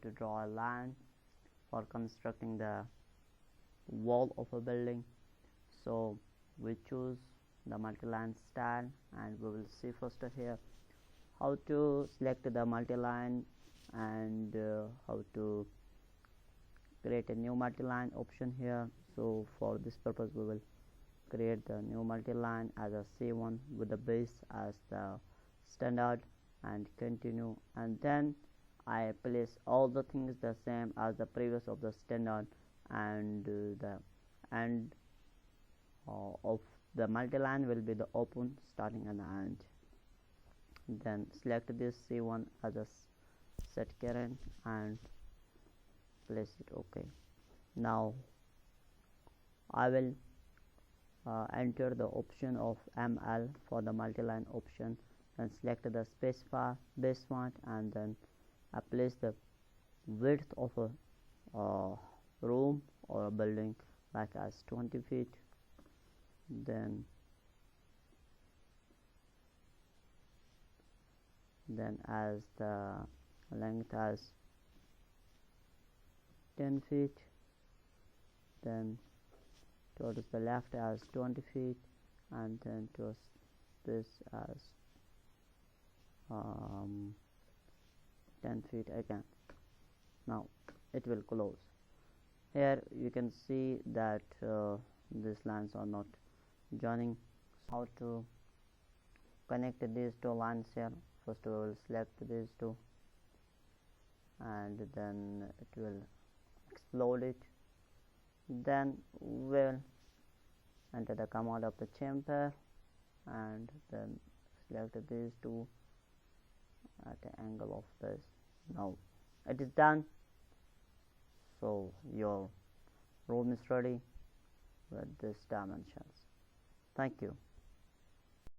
to draw a line for constructing the wall of a building. So we choose the multiline style, and we will see first here how to select the multiline and how to create a new multiline option here. So for this purpose we will create the new multiline as a C1 with the base as the standard and continue, and then I place all the things the same as the previous of the standard, and the end of the multiline will be the open, starting and the end. Then select this C1 as a set current and place it OK. Now I will enter the option of ML for the multiline option, and select the spacebar base font, and then I place the width of a room or a building like as 20 feet, then as the length as 10 feet, then towards the left as 20 feet, and then towards this as 10 feet again. Now it will close. Here you can see that these lines are not joining. How to connect these two lines here? First we will select these two, and then it will explode it. Then we'll enter the command of the chamfer, and then select these two at the angle of this. Now it is done. So your room is ready with these dimensions. Thank you.